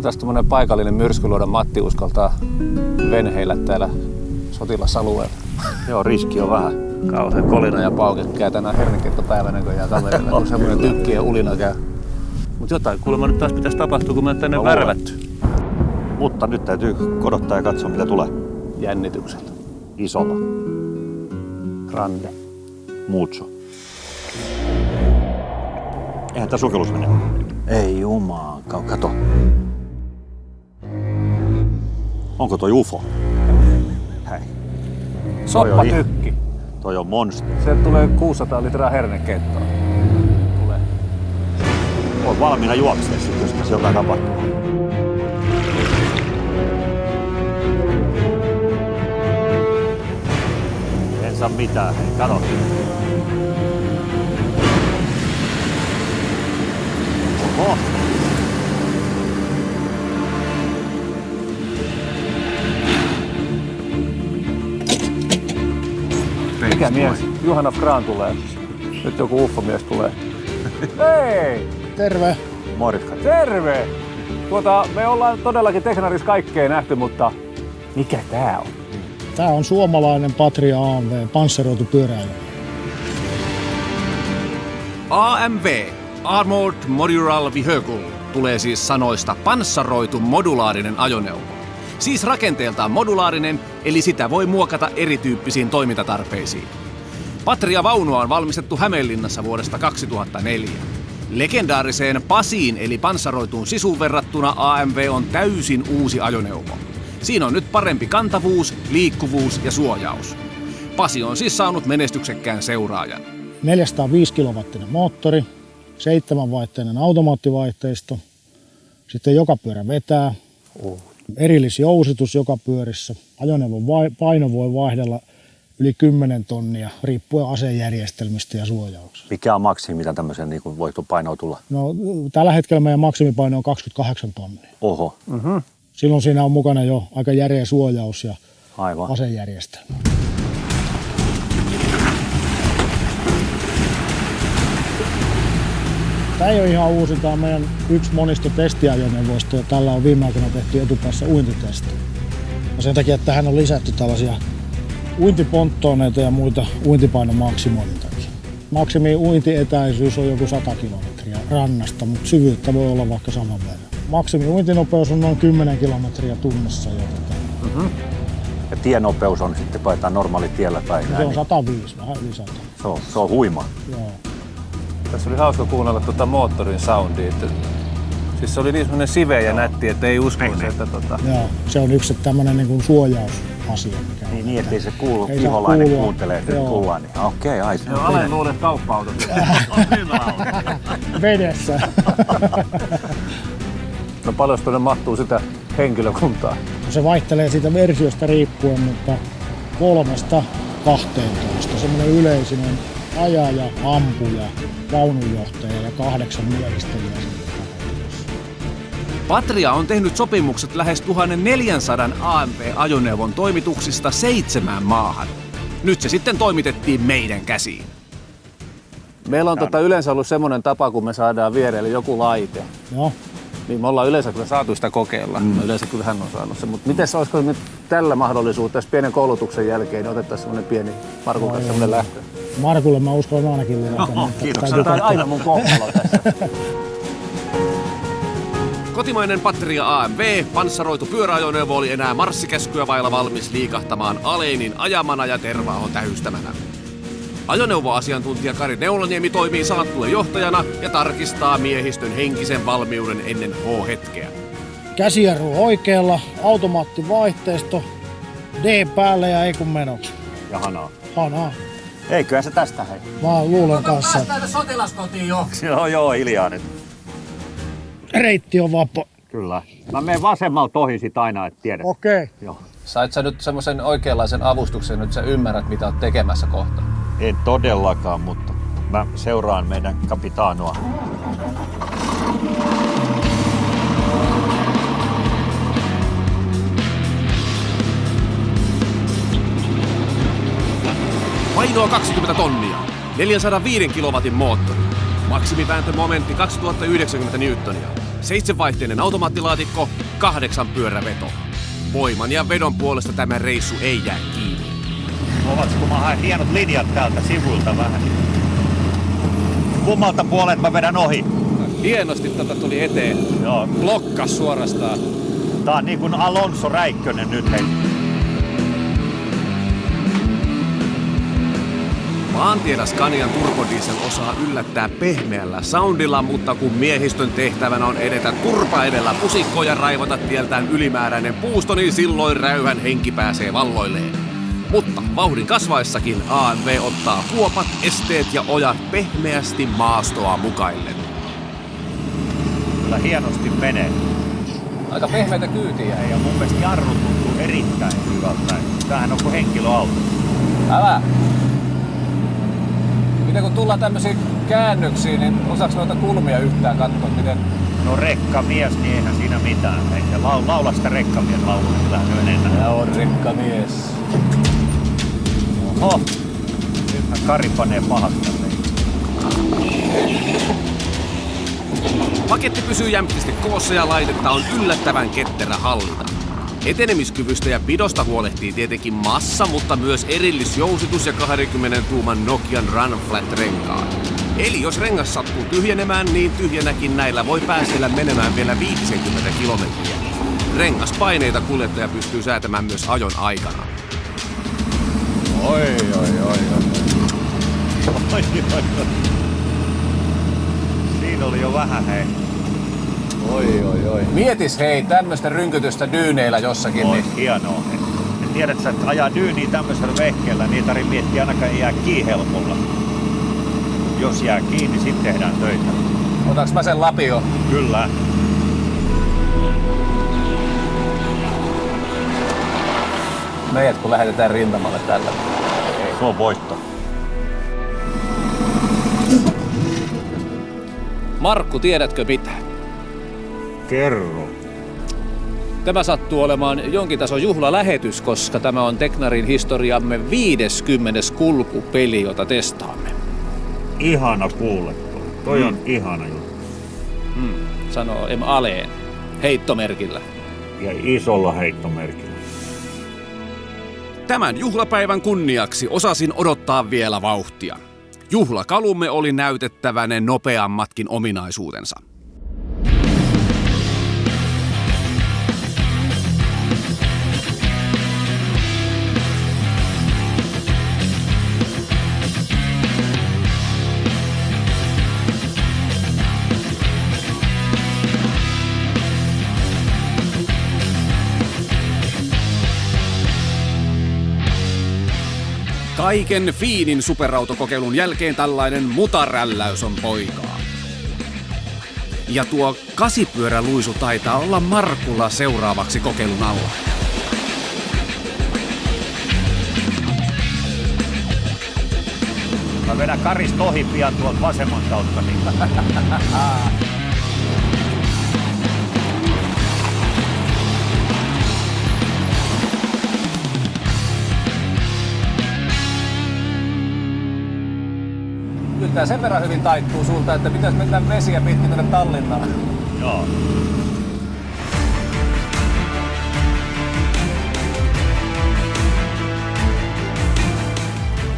Tästä tämmönen paikallinen myrskyluodon Matti uskaltaa venheillä täällä sotilasalueella. Joo, riski on vähän. Kauhean kolina ja pauke käy tänään hernekettopäivänä, kun jää kaverilla, kun semmoinen tykki ja ulina käy. Mut jotain kuulemma nyt taas pitäisi tapahtua, kun me on tänne värvätty. Mutta nyt täytyy kodottaa ja katsoa, mitä tulee. Jännityksellä. Isolla. Grande. Mucho. Eihän tää sukellus mene. Ei jumaa, kato. Onko toi UFO? Hei. Soppatykki. Toi on monster. Sieltä tulee 600 litraa hernekettoa. Tulee. Oot valmiina juoksemaan sit, jos tässä jotain tapahtuu. En saa mitään, hei, kato. Oho. Mikä mies? Juhana Fraan tulee. Nyt joku uffomies tulee. Hei! Terve! Morjesta. Terve! Me ollaan todellakin Tegnarissa kaikkea nähty, mutta mikä tää on? Tää on suomalainen Patria AMV, panssaroitu pyöräily. AMV, Armored Modular Vehicle, tulee siis sanoista panssaroitu modulaarinen ajoneuvo. Siis rakenteeltaan modulaarinen, eli sitä voi muokata erityyppisiin toimintatarpeisiin. Patria-vaunua on valmistettu Hämeenlinnassa vuodesta 2004. Legendaariseen Pasiin eli panssaroituun sisuun verrattuna AMV on täysin uusi ajoneuvo. Siinä on nyt parempi kantavuus, liikkuvuus ja suojaus. Pasi on siis saanut menestyksekkään seuraajan. 405 kilowattinen moottori, 7-vaihteinen automaattivaihteisto, sitten joka pyörä vetää, erillisjousitus joka pyörissä. Ajoneuvon paino voi vaihdella yli 10 tonnia, riippuen asejärjestelmistä ja suojauksesta. Mikä on maksimi, mitä tämmöisen niin voi painoa tulla? No, tällä hetkellä meidän maksimipaino on 28 tonnia. Oho. Mm-hmm. Silloin siinä on mukana jo aika järeä suojaus ja aivan asejärjestelmä. Tämä ei ole ihan uusi, tämä on meidän yksi monista testiajoneuvoista ja tällä on viime aikoina tehty etupäässä uintitesti. Ja sen takia, että tähän on lisätty tällaisia uintiponttooneita ja muita uintipainon maksimoinnin takia. Maksimi uintietäisyys on joku 100 kilometriä rannasta, mutta syvyyttä voi olla vaikka saman verran. Maksimi uintinopeus on noin 10 kilometriä tunnissa jo. Ja tienopeus on sitten paetaan normaali tiellä tai se on 105, vähän yli 100. Se on huima. Joo. Tässä oli hauska kuunnella tuota moottorin soundia. Siis se oli niin semmoinen siveä ja nätti, että ei uskoisi, että Joo, se on yksi tämmöinen niin kuin suojausasia. Mikä niin, ettei se kuulu, viholainen kuuntelee, että tullaan. Niin, okei, ai se on. Alen luulet kauppa-autot. Vedessä. No paljon tuonne mahtuu sitä henkilökuntaa? Se vaihtelee siitä versiosta riippuen, mutta 3–12. Semmoinen yleisin on ajaja, ampuja, vaununjohtaja ja 8 miehistelijää. Patria on tehnyt sopimukset lähes 1400 AMV-ajoneuvon toimituksista 7 maahan. Nyt se sitten toimitettiin meidän käsiin. Meillä on yleensä ollut semmoinen tapa, kun me saadaan vierelle joku laite. Joo. Niin me ollaan yleensä kyllä saatu sitä kokeilla. Yleensä kyllä hän on saanut sen. Mutta miten olisiko nyt tällä mahdollisuutta, jos pienen koulutuksen jälkeen niin otettaisiin semmoinen pieni Markun kanssa semmoinen lähtö? Markulle mä uskon ainakin luvata. Kiitos. Tämä on aina mun kohtalo tässä. Kotimainen Patria AMV, panssaroitu pyöräajoneuvo, oli enää marssikäskyä vailla valmis liikahtamaan Aleinin ajamana ja Tervaahon tähystämänä. Ajoneuvoasiantuntija Kari Neulaniemi toimii saattueen johtajana ja tarkistaa miehistön henkisen valmiuden ennen H-hetkeä. Käsijarru oikealla, automaattivaihteisto, D päälle ja ei kun menoksi. Ja hanaa. Hanaa. Eiköhän se tästä hei. Mä luulen kanssa. Päästään sotilaskotiin jo. Joo, hiljaa nyt. Reitti on vapaa. Kyllä. Mä menen vasemmalta ohi sit aina, et tiedät. Okei. Joo. Sait sä nyt semmoisen oikeanlaisen avustuksen, nyt sä ymmärrät mitä oot tekemässä kohta? En todellakaan, mutta mä seuraan meidän kapitaanoa. Painoa 20 tonnia, 405 kilowatin moottori. Maksimivääntömomentti 2090 newtonia. 7-vaihteinen automaattilaatikko, 8 pyöräveto. Voiman ja vedon puolesta tämä reissu ei jää kiinni. Ovatko kun mä haen hienot linjat täältä sivuilta vähän? Kummalta puolelta mä vedän ohi? Hienosti tuli eteen. Joo. Blokkas suorastaan. Tää on niin kuin Alonso Räikkönen nyt hei. Maantiellä Scanian turbodiesel osaa yllättää pehmeällä soundilla, mutta kun miehistön tehtävänä on edetä turpa edellä pusikkoon ja raivata tieltään ylimääräinen puusto, niin silloin räyhän henki pääsee valloilleen. Mutta vauhdin kasvaessakin AMV ottaa kuopat, esteet ja ojat pehmeästi maastoa mukaillen. Kyllä hienosti menee. Aika pehmeitä kyytiä. Ja mun mielestä jarru tuntuu erittäin hyvältä. Tämähän on kuin henkilöauto. Älä! Miten kun tullaan tämmöisiin käännöksiin, niin osaako noita kulmia yhtään katsoa, miten... No rekkamies, niin eihän siinä mitään. Eikä laula sitä rekkamies laulua, niin kyllähän nyt enemmän. Tää on rekkamies. Oho! Nyt Kari panee pahasta. Paketti pysyy jämptisti koossa ja laitetta on yllättävän ketterä hallita. Etenemiskyvystä ja pidosta huolehtii tietenkin massa, mutta myös erillisjousitus ja 20 tuuman Nokian Run Flat renkaat. Eli jos rengas sattuu tyhjenemään, niin tyhjänäkin näillä voi päästellä menemään vielä 50 kilometriä. Rengaspaineita kuljettaja pystyy säätämään myös ajon aikana. Oi. Siinä oli jo vähän hei. Oi. Mietis hei tämmöstä rynkytystä dyyneillä jossakin. Oi, Niin... hienoa. Ja tiedät sä, että ajaa dyyniä tämmöisellä vehkeellä, niin ei tarvitse miettiä ainakaan jää kiinni helpolla. Jos jää kiinni, niin sitten tehdään töitä. Otaks mä sen lapio? Kyllä. Meidät kun lähetetään rintamalle tällä. Se on voitto. Markku, tiedätkö mitä? Kerro. Tämä sattuu olemaan jonkin tason juhlalähetys, koska tämä on Teknarin historiamme 50. kulkupeli, jota testaamme. Ihana kuule. Toi on ihana juttu. Sanoo M. Aleen heittomerkillä. Ja isolla heittomerkillä. Tämän juhlapäivän kunniaksi osasin odottaa vielä vauhtia. Juhlakalumme oli näytettävänä nopeammatkin ominaisuutensa. Kaiken fiinin superautokokeilun jälkeen tällainen mutarälläys on poikaa. Ja tuo 8-pyöräluisu taitaa olla Markulla seuraavaksi kokeilun alla. Mä vedän Karista ohi pian tuolta vasemman kautta. Niin. Nyt tää sen verran hyvin taittuu sulta, että pitäis mennä vesiä pitkin tuonne Tallinnaan. Joo.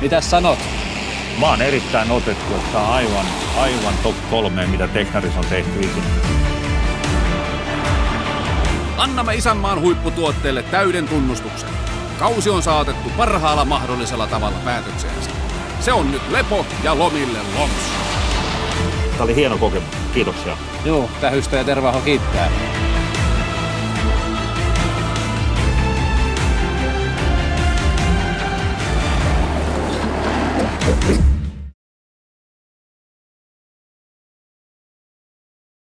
Mitäs sanot? Mä oon erittäin otettu, että tää on aivan top 3, mitä Teknarissa on tehty ikinä. Annamme isänmaan huipputuotteelle täyden tunnustuksen. Kausi on saatettu parhaalla mahdollisella tavalla päätökseensä. Se on nyt lepo ja lomille loms. Tää oli hieno kokemus. Kiitoksia. Joo, tähystä ja tervaho kiittää.